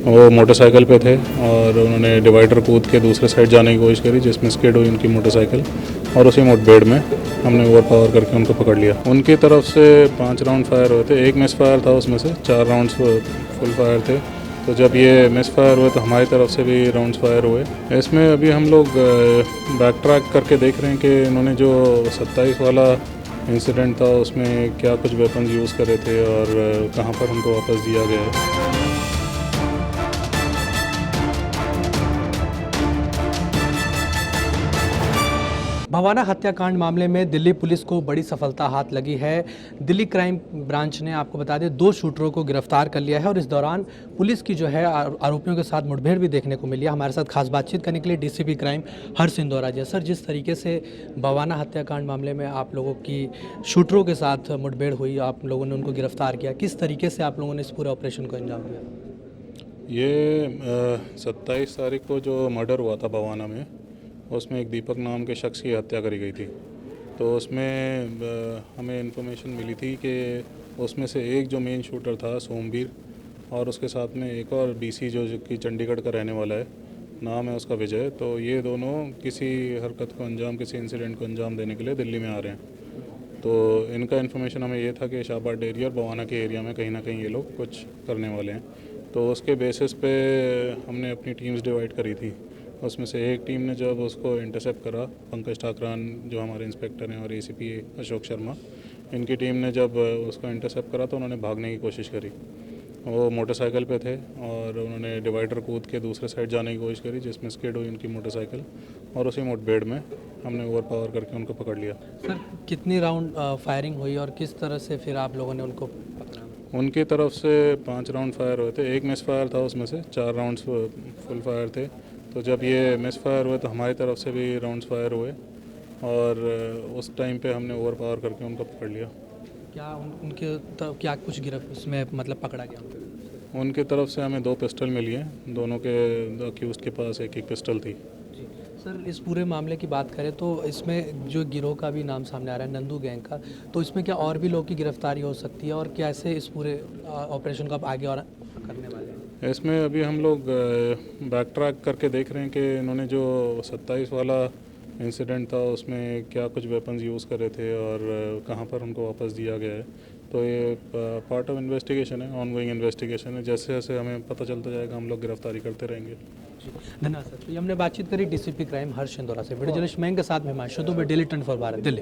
वो मोटरसाइकिल पे थे और उन्होंने डिवाइडर कूद के दूसरे साइड जाने की कोशिश करी, जिसमें स्किड हुई उनकी मोटरसाइकिल और उसी मुठभेड़ में हमने ओवर पावर करके उनको पकड़ लिया। उनकी तरफ से 5 राउंड फायर हुए थे, एक मिस फायर था, उसमें से 4 राउंड्स फुल फायर थे। तो जब ये मिस फायर हुए तो हमारी तरफ से भी राउंड्स फायर हुए। इसमें अभी हम लोग बैक ट्रैक करके देख रहे हैं कि इन्होंने जो 27 वाला इंसिडेंट था उसमें क्या कुछ वेपन्स यूज़ करे थे और कहाँ पर उनको वापस दिया गया है। भवाना हत्याकांड मामले में दिल्ली पुलिस को बड़ी सफलता हाथ लगी है। दिल्ली क्राइम ब्रांच ने, आपको बता दें, 2 शूटरों को गिरफ्तार कर लिया है और इस दौरान पुलिस की जो है आरोपियों के साथ मुठभेड़ भी देखने को मिली है। हमारे साथ खास बातचीत करने के लिए डीसीपी क्राइम हर्ष इंदौरा जी। सर, जिस तरीके से भवाना हत्याकांड मामले में आप लोगों की शूटरों के साथ मुठभेड़ हुई, आप लोगों ने उनको गिरफ्तार किया, किस तरीके से आप लोगों ने इस पूरे ऑपरेशन को अंजाम दिया? ये 27 तारीख को जो मर्डर हुआ था भवाना में, उसमें एक दीपक नाम के शख्स की हत्या करी गई थी। तो उसमें हमें इन्फॉर्मेशन मिली थी कि उसमें से एक जो मेन शूटर था सोमवीर, और उसके साथ में एक और बीसी जो कि चंडीगढ़ का रहने वाला है, नाम है उसका विजय। तो ये दोनों किसी हरकत को अंजाम, किसी इंसिडेंट को अंजाम देने के लिए दिल्ली में आ रहे हैं। तो इनका इन्फॉर्मेशन हमें ये था कि शाहबाद एरिया और भवाना के एरिया में कहीं ना कहीं ये लोग कुछ करने वाले हैं। तो उसके बेसिस पे हमने अपनी टीम्स डिवाइड करी थी। उसमें से एक टीम ने जब उसको इंटरसेप्ट करा, पंकज ठाकरान जो हमारे इंस्पेक्टर हैं और एसीपी अशोक शर्मा, इनकी टीम ने जब उसको इंटरसेप्ट करा तो उन्होंने भागने की कोशिश करी। वो मोटरसाइकिल पे थे और उन्होंने डिवाइडर कूद के दूसरे साइड जाने की कोशिश करी, जिसमें स्किड हुई उनकी मोटरसाइकिल और उसी मुठभेड़ में हमने ओवर पावर करके उनको पकड़ लिया। सर, कितनी राउंड फायरिंग हुई और किस तरह से फिर आप लोगों ने उनको पकड़ा? उनकी तरफ से 5 राउंड फायर हुए थे, एक मिस फायर था, उसमें से 4 राउंड्स फुल फायर थे। तो जब ये मिस फायर हुए तो हमारी तरफ से भी राउंड्स फायर हुए और उस टाइम पे हमने ओवर पावर करके उनको पकड़ लिया। क्या उनके क्या कुछ गिरफ्त उसमें मतलब पकड़ा गया उनके? उनकी तरफ से हमें 2 पिस्टल मिली हैं, दोनों के अक्यूज़ड के पास एक एक पिस्टल थी। जी सर, इस पूरे मामले की बात करें तो इसमें जो गिरोह का भी नाम सामने आ रहा है, नंदू गैंग का, तो इसमें क्या और भी लोगों की गिरफ्तारी हो सकती है और कैसे इस पूरे ऑपरेशन को आप आगे और करने वाले हैं? इसमें अभी हम लोग बैक ट्रैक करके देख रहे हैं कि इन्होंने जो 27 वाला इंसिडेंट था उसमें क्या कुछ वेपन्स यूज़ करे थे और कहाँ पर उनको वापस दिया गया है। तो ये पार्ट ऑफ इन्वेस्टिगेशन है, ऑनगोइंग इन्वेस्टिगेशन है। जैसे जैसे हमें पता चलता जाएगा हम लोग गिरफ्तारी करते रहेंगे। धन्यवाद सर। तो ये हमने बातचीत करी डीसीपी क्राइम हर्ष इंदौरा से। वीडियो जर्नलिस्ट मयंक के साथ में मैं शुद्ध डेली 24 भारत दिल्ली।